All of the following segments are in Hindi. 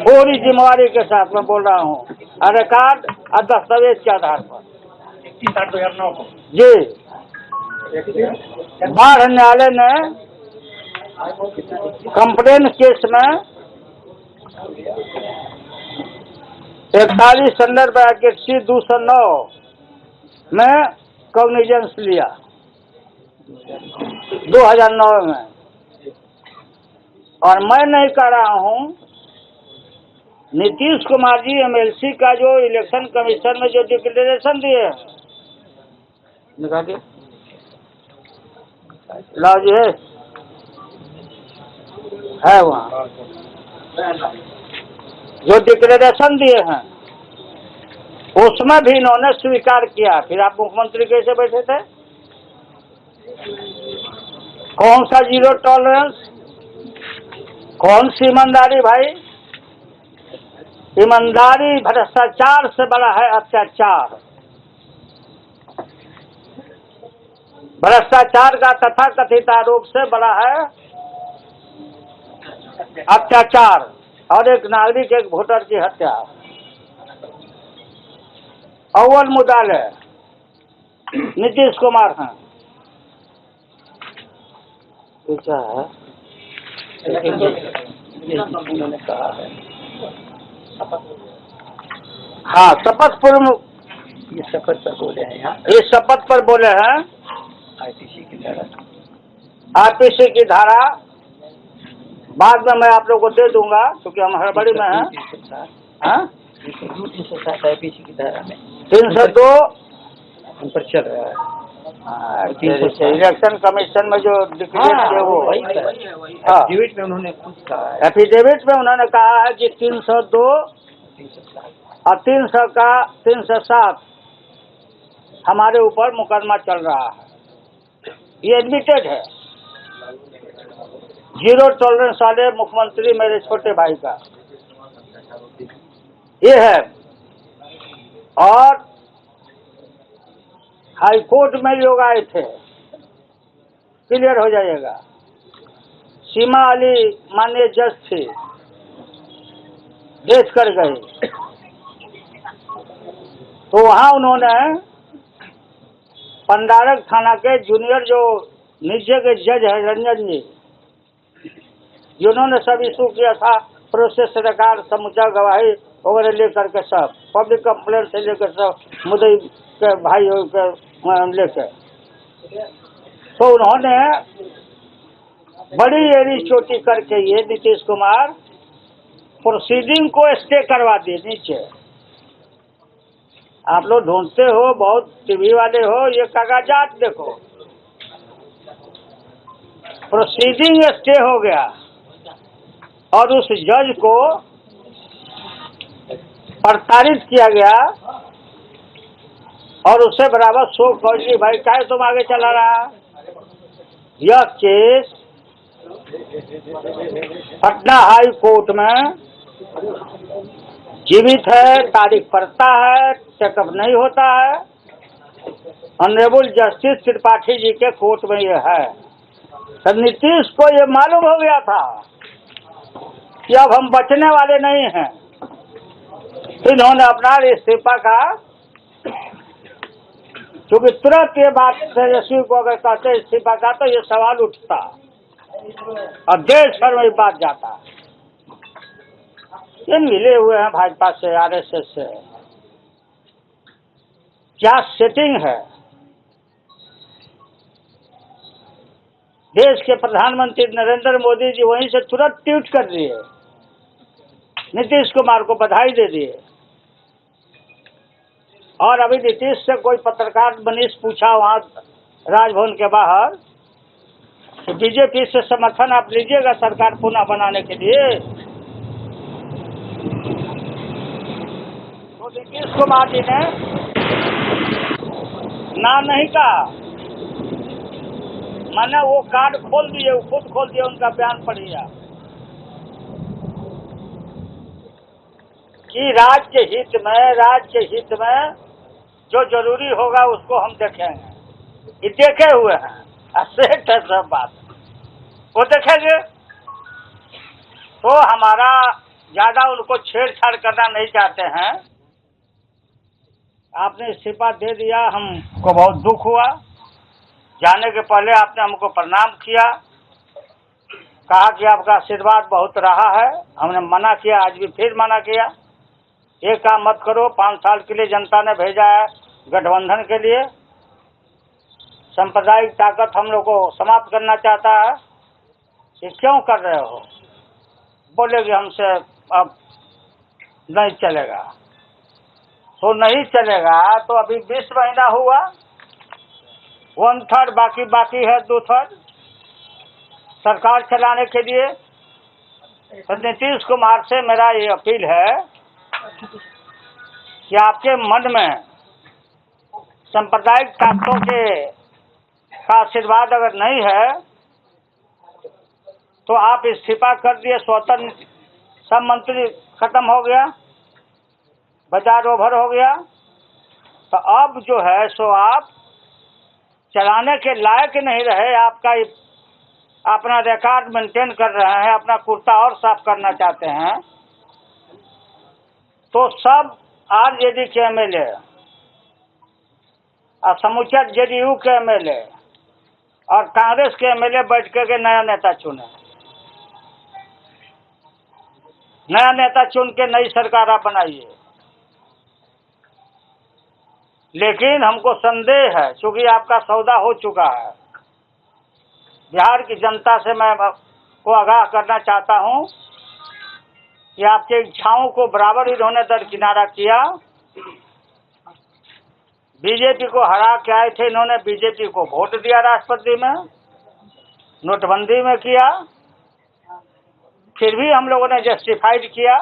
पूरी जिम्मेवारी के साथ मैं बोल रहा हूँ, रिकॉर्ड और दस्तावेज के आधार पर। 31/8/2009 को जी, बाढ़ न्यायालय ने कंप्लेन केस में 41 संदर्भ 209 में कॉग्निजेंस लिया 2009 में। और मैं नहीं कह रहा हूँ, नीतीश कुमार जी एमएलसी का जो इलेक्शन कमीशन में जो डिक्लेरेशन दिए लाओ जी है वहाँ जो डिक्लेरेशन दिए हैं उसमें भी इन्होंने स्वीकार किया। फिर आप मुख्यमंत्री कैसे बैठे थे? कौन सा जीरो टॉलरेंस, कौन सी ईमानदारी भाई? ईमानदारी भ्रष्टाचार से बड़ा है अत्याचार। भ्रष्टाचार का तथाकथित आरोप से बड़ा है अत्याचार और एक नागरिक एक वोटर की हत्या। अव्वल मुद्दा नीतीश कुमार हैं। क्या है? उन्होंने कहा है हाँ, शपथ पूर्व ये शपथ पर बोले हैं यहाँ, ये शपथ पर बोले हैं आईपीसी की धारा, आईपीसी की धारा बाद में मैं आप लोगों को दे दूंगा क्योंकि हम हड़बड़ी में हैं। 307 आईपीसी की धारा में 302 उन पर चल रहा है। इलेक्शन कमीशन में जो डिक्लेयर किए वो एफिडेविट में उन्होंने खुद कहा है, एफिडेविट में उन्होंने कहा है कि 302 और 307 हमारे ऊपर मुकदमा चल रहा है। ये एडमिटेड है। जीरो टॉलरेंस वाले मुख्यमंत्री मेरे छोटे भाई का ये है। और हाई कोर्ट में लोग आए थे, क्लियर हो जाएगा। सीमा अली माननीय जज थी, देख कर गए तो वहां उन्होंने पंडारक थाना के जूनियर जो नीचे के जज है रंजन जी, जिन्होंने सब इशू किया था, प्रोसेस रिकॉर्ड समूचा गवाही वगैरह लेकर के सब पब्लिक कंप्लेंट से लेकर सब मुद्दई के भाई के लेकर, तो उन्होंने बड़ी एड़ी चोटी करके ये नीतीश कुमार प्रोसीडिंग को स्टे करवा दिए नीचे। आप लोग ढूंढते हो, बहुत टीवी वाले हो, ये कागजात देखो, प्रोसीडिंग स्टे हो गया और उस जज को प्रताड़ित किया गया और उससे बराबर शोक फौजी भाई क्या तुम आगे चला रहा। यह केस पटना हाई कोर्ट में जीवित है, तारीख पड़ता है, चेकअप नहीं होता है। ऑनरेबल जस्टिस त्रिपाठी जी के कोर्ट में यह है। तो नीतीश को ये मालूम हो गया था कि अब हम बचने वाले नहीं हैं। इन्होंने अपना इस्तीफा का, क्योंकि तुरंत ये बात तेजस्वी को अगर कहते इस्तीफा का तो ये सवाल उठता और देश भर में बात जाता। ये मिले हुए हैं भाजपा से, आरएसएस से। क्या सेटिंग है? देश के प्रधानमंत्री नरेंद्र मोदी जी वहीं से तुरंत ट्वीट कर दिए, नीतीश कुमार को बधाई दे दिए। और अभी नीतीश से कोई पत्रकार मनीष पूछा वहां राजभवन के बाहर, तो बीजेपी से समर्थन आप लीजिएगा सरकार पुनः बनाने के लिए? तो नीतीश कुमार जी ने ना नहीं कहा, मैंने वो कार्ड खोल दिए, खुद खोल दिए, उनका बयान पढ़िए कि राज्य के हित में जो जरूरी होगा उसको हम देखेंगे। ये देखे हुए हैं, सेट है सब बात, वो देखेंगे। तो हमारा ज़्यादा उनको छेड़छाड़ करना नहीं चाहते हैं। आपने इस्तीफा दे दिया, हमको बहुत दुख हुआ। जाने के पहले आपने हमको प्रणाम किया, कहा कि आपका आशीर्वाद बहुत रहा है। हमने मना किया, आज भी फिर मना किया। ये काम मत करो, 5 साल के लिए जनता ने भेजा है गठबंधन के लिए। सांप्रदायिक ताकत हम लोग को समाप्त करना चाहता है, ये क्यों कर रहे हो? बोले कि हमसे अब नहीं चलेगा। तो नहीं चलेगा तो अभी 20 महीना हुआ, 1/3 बाकी है, 2/3 सरकार चलाने के लिए। तो नीतीश कुमार से मेरा ये अपील है कि आपके मन में सांप्रदायिक ताकतों के का आशीर्वाद अगर नहीं है तो आप इस्तीफा कर दिए, स्वतंत्र सब मंत्री खत्म हो गया, बाजार ओवर हो गया। तो अब जो है सो आप चलाने के लायक नहीं रहे। आपका अपना रिकॉर्ड मेंटेन कर रहे हैं, अपना कुर्ता और साफ करना चाहते हैं। तो सब आरजेडी के एमएलए और समूचा जेडीयू के एमएलए और कांग्रेस के एमएलए बैठ के नया नेता चुने, नया नेता चुन के नई सरकार आप बनाइए। लेकिन हमको संदेह है, क्योंकि आपका सौदा हो चुका है। बिहार की जनता से मैं को आगाह करना चाहता हूं कि आपकी इच्छाओं को बराबर इन्होंने दरकिनारा किया। बीजेपी को हरा के आए थे इन्होंने, बीजेपी को वोट दिया राष्ट्रपति में, नोटबंदी में किया, फिर भी हम लोगों ने जस्टिफाइड किया।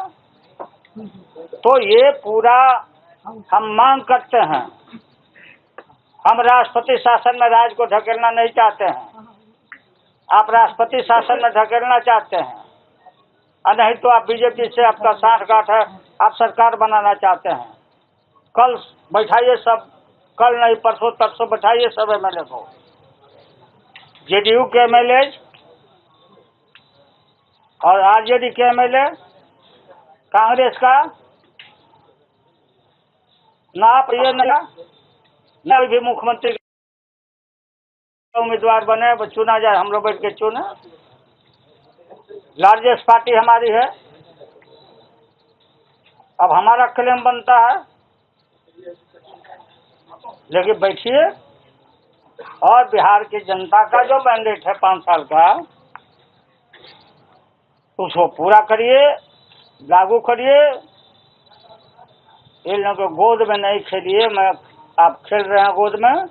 तो ये पूरा हम मांग करते हैं, हम राष्ट्रपति शासन में राज को ढकेलना नहीं चाहते हैं। आप राष्ट्रपति शासन में ढकेलना चाहते हैं, और नहीं तो आप बीजेपी से आपका साठगांठ है, आप सरकार बनाना चाहते हैं। कल बैठाइए सब, कल नहीं परसों तरसों बैठाइए सब एमएलए को, जेडीयू के एमएलए और आरजेडी के एमएलए, कांग्रेस का ना आप ये न भी मुख्यमंत्री उम्मीदवार बने, चुना जाए, हम लोग बैठ के चुने। लार्जेस्ट पार्टी हमारी है, अब हमारा क्लेम बनता है। लेकिन बैठिए और बिहार की जनता का जो मैंडेट है 5 साल का, उसको पूरा करिए, लागू करिए। इन लोगों को गोद में नहीं खेलिए, मैं आप खेल रहे हैं गोद में,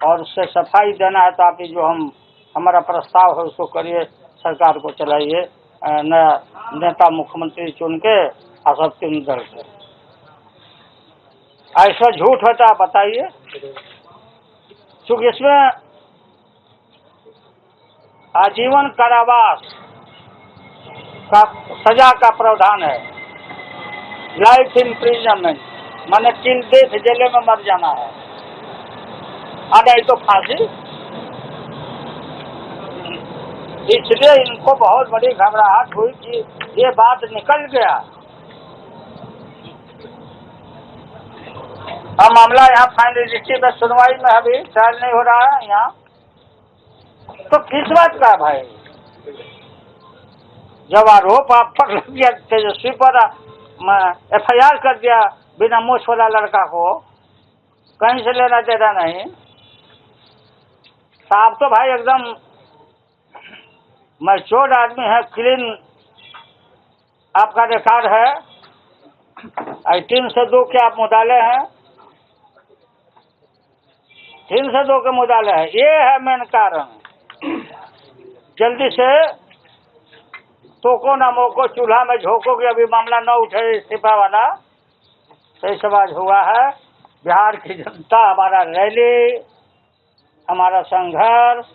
और उससे सफाई देना है तो आप जो हमारा प्रस्ताव है उसको करिए, सरकार को चलाइए, नया नेता मुख्यमंत्री चुन के और सब 3 दल से। ऐसा झूठ है तो आप बताइए, क्योंकि इसमें आजीवन कारावास का सजा का प्रावधान है, लाइफ इम्प्रिजनमेंट, माने किल डेथ, जेल में मर जाना है, और नहीं तो फांसी। इसलिए इनको बहुत बड़ी घबराहट हुई कि ये बात निकल गया। अब मामला यहाँ फाइनलिटी में सुनवाई में अभी ट्रायल नहीं हो रहा है यहाँ, तो किस बात का भाई? जब आरोप आप पर लग गया, तेजस्वी पर FIR कर दिया बिना मूछ वाला लड़का को, कहीं से लेना देना नहीं। साहब तो भाई एकदम मैच्योर्ड आदमी है, क्लीन आपका रिकॉर्ड है, 3 से 2 के आप मुदाले हैं, 3 से 2 के मुदाले हैं। ये है मेन कारण। जल्दी से टोको ना मोको, चूल्हा में झोंकोगे, अभी मामला न उठे इस्तीफा वाला, सही समाज हुआ है। बिहार की जनता, हमारा रैली, हमारा संघर्ष,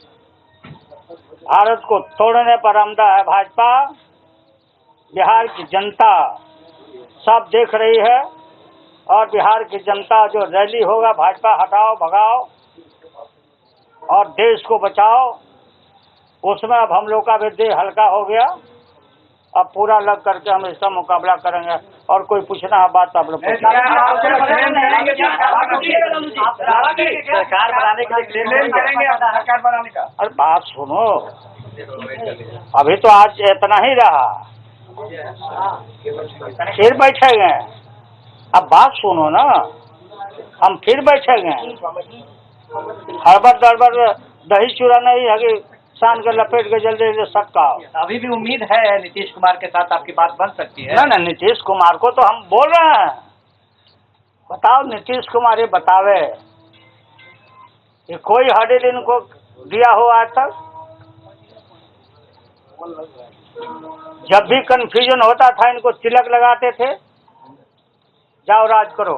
भारत को तोड़ने पर आमदा है भाजपा। बिहार की जनता सब देख रही है, और बिहार की जनता जो रैली होगा, भाजपा हटाओ भगाओ और देश को बचाओ, उसमें अब हम लोग का भी देह हल्का हो गया। अब पूरा लग करके हम इसका मुकाबला करेंगे। और कोई पूछना है बात तो आप लोग सरकार बनाने के लिए क्लेम करेंगे सरकार बनाने का। अरे बात सुनो, अभी तो आज इतना ही रहा, फिर बैठेंगे। अब बात सुनो ना, हम फिर बैठेंगे। हड़बड़ दड़बड़ दही चूरा नहीं है कि सान के लपेट के जल्दी जल्दी सबका। अभी भी उम्मीद है नीतीश कुमार के साथ आपकी बात बन सकती है? ना नीतीश कुमार को तो हम बोल रहे हैं, बताओ नीतीश कुमार ये बतावे कि कोई हडिल इनको दिया हो आज तक? जब भी कंफ्यूजन होता था इनको तिलक लगाते थे, जाओ राज करो।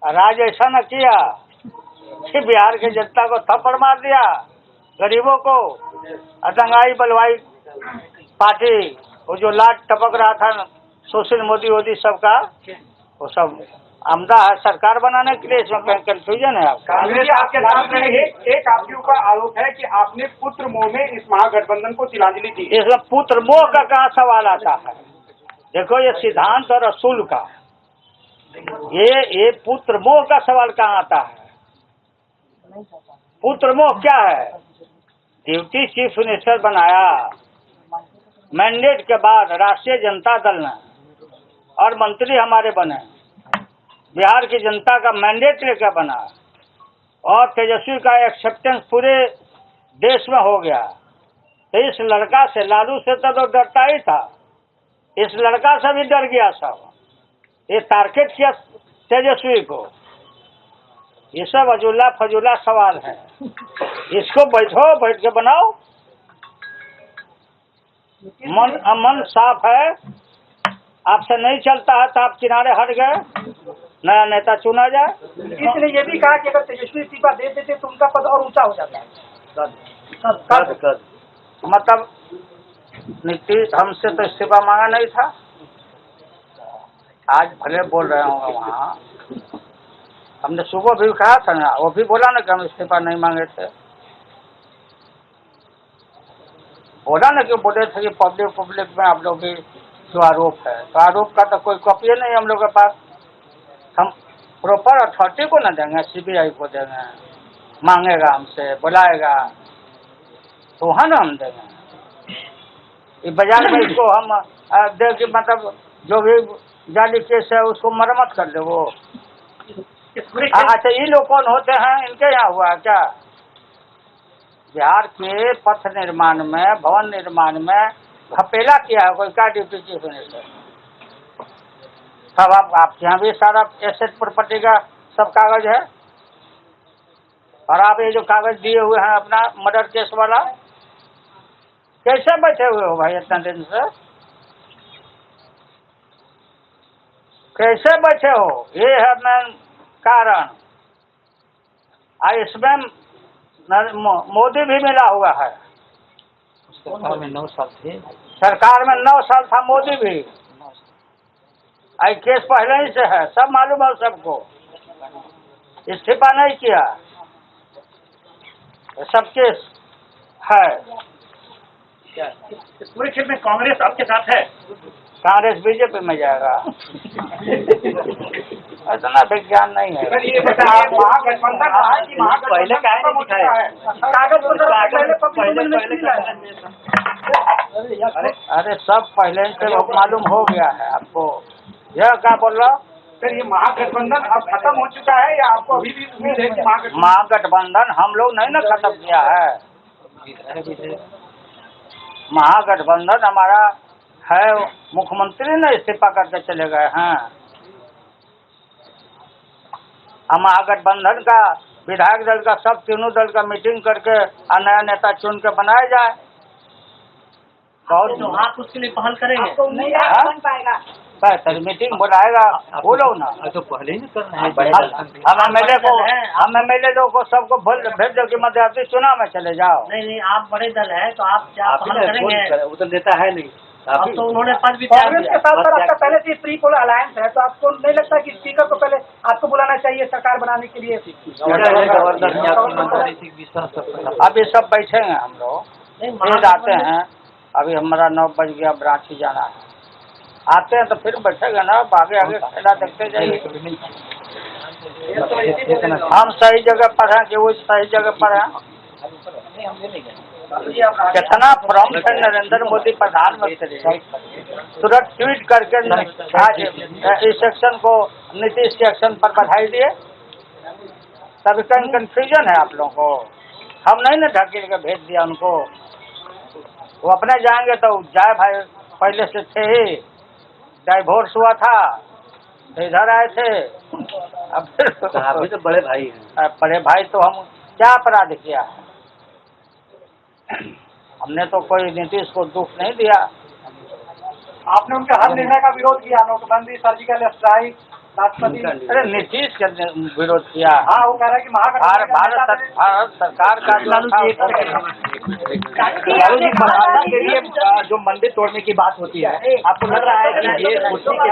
राज ऐसा न किया कि बिहार की जनता को थप्पड़ मार दिया, गरीबों को। दंगाई बलवाई पार्टी, वो जो लाट टपक रहा था सुशील मोदी सबका, वो सब आमदा है सरकार बनाने के लिए। इसमें कंफ्यूजन है आपका। कांग्रेस आपके साथ रही। एक आपके ऊपर आरोप है कि आपने पुत्र मोह में इस महागठबंधन को तिलांजलि दी। इसमें पुत्र मोह का कहाँ सवाल आता है? देखो ये सिद्धांत और असूल का, ये पुत्र मोह का सवाल कहाँ आता है? पुत्र मोह क्या है? डिप्टी चीफ मिनिस्टर बनाया, मैंडेट के बाद राष्ट्रीय जनता दल ने, और मंत्री हमारे बने, बिहार की जनता का मैंडेट लेकर बना, और तेजस्वी का एक्सेप्टेंस पूरे देश में हो गया। तो इस लड़का से, लालू से तो डरता ही था, इस लड़का से भी डर गया सब। ये टारगेट किया तेजस्वी को। ये सब अजूला फजूला सवाल है, इसको बैठ के बनाओ। मन साफ है, आपसे नहीं चलता है तो आप किनारे हट गए, नया नेता चुना जाए। इसने ये भी कहा कि अगर तेजस्वी इस्तीफा दे देते तो उनका पद और ऊंचा हो जाता है। कद मतलब नीतीश हमसे तो इस्तीफा मांगा नहीं था, आज भले बोल रहे होंगे वहाँ। हमने सुबह भी कहा था ना, वो भी बोला ना कि हम इस्तीफा नहीं मांगे थे। बोला ना कि बोले थे कि पब्लिक में आप लोग की जो आरोप है, तो आरोप का तो कोई कॉपी नहीं हम लोग के पास। हम प्रॉपर अथॉरिटी को न देंगे, सीबीआई को देंगे, मांगेगा हमसे, बुलाएगा तो वहाँ ना हम देंगे। इस बाजार में इसको हम दे के मतलब जो भी जाली केस है उसको मरम्मत कर दे वो। अच्छा ये लोग कौन होते हैं? इनके यहाँ हुआ क्या? बिहार के पथ निर्माण में, भवन निर्माण में घपेला किया है कोई? क्या डिप्टी चीफ मिनिस्टर सब आपके यहाँ भी सारा एसेट प्रॉपर्टी का सब कागज है, और आप ये जो कागज दिए हुए हैं अपना मर्डर केस वाला, कैसे बैठे हुए हो भाई इतना दिन से? कैसे बैठे हो? ये है मेन कारण। इसमें मोदी भी मिला हुआ है। सरकार में 9 साल थे। सरकार में 9 साल था मोदी भी। आई केस पहले ही से है, सब मालूम है सबको। इस्तीफा नहीं किया, सब केस है। पूरे क्षेत्र में कांग्रेस आपके साथ है? कांग्रेस बीजेपी में जाएगा। इतना विज्ञान नहीं है। ये महागठबंधन पहले क्या है दिखाया है? अरे सब पहले से मालूम हो गया है आपको। यह क्या बोल रहा? सर ये महागठबंधन अब खत्म हो चुका है या आपको अभी भी उम्मीद है कि महागठबंधन हम लोग नहीं ना खत्म किया है। महागठबंधन हमारा है, मुख्यमंत्री ने इस्तीफा करके चले गए हैं। महागठबंधन का विधायक दल का सब तीनों दल का मीटिंग करके नया नेता चुन के बनाया जाए। तो आप उसके लिए पहल करेंगे? बन पाएगा। मीटिंग बुलाएगा, बोलो ना। तो पहले ही करना है। हम एमएलए लोग को सबको भेज दो कि मध्यावधि चुनाव में चले जाओ। नहीं, आप बड़े दल है तो आप क्या पहल करेंगे? वो तो नेता है नहीं, अब तो उन्होंने पद भी कांग्रेस के साथ आपका पहले से प्री पोल अलायंस है, तो आपको नहीं लगता कि स्पीकर को पहले आपको बुलाना चाहिए सरकार बनाने के लिए? अब ये सब बैठेंगे हम लोग, फिर आते हैं। अभी हमारा 9 बज गया, ब्रांची जाना है। आते हैं तो फिर बैठेगा ना, आगे आगे खेला देखते जाइए। हम सही जगह पर हैं कि वो सही जगह पर हैं? कितना प्रॉम्प्ट है नरेंद्र मोदी प्रधानमंत्री, तुरंत ट्वीट करके आज इस सेक्शन को नीतीश के एक्शन पर बधाई दिए। तभी कहीं कंफ्यूजन है आप लोगों को। हम नहीं ना ढकेल के भेज दिया उनको, वो अपने जाएंगे तो जाए भाई, पहले से थे ही, डाइवोर्स हुआ था तो इधर आए थे। अब अभी तो बड़े भाई हैं। बड़े भाई तो हम क्या अपराध किया है? हमने तो कोई नीतीश को दुख नहीं दिया। आपने उनके हर निर्णय का विरोध किया, नोटबंदी, सर्जिकल स्ट्राइक, राष्ट्रपति। अरे नीतीश के विरोध किया। हाँ, वो कह रहा है कि भारत सरकार का जो लालू जी, मर्यादा के लिए जो मंदिर तोड़ने की बात होती है, आपको लग रहा है कि ये कुर्सी के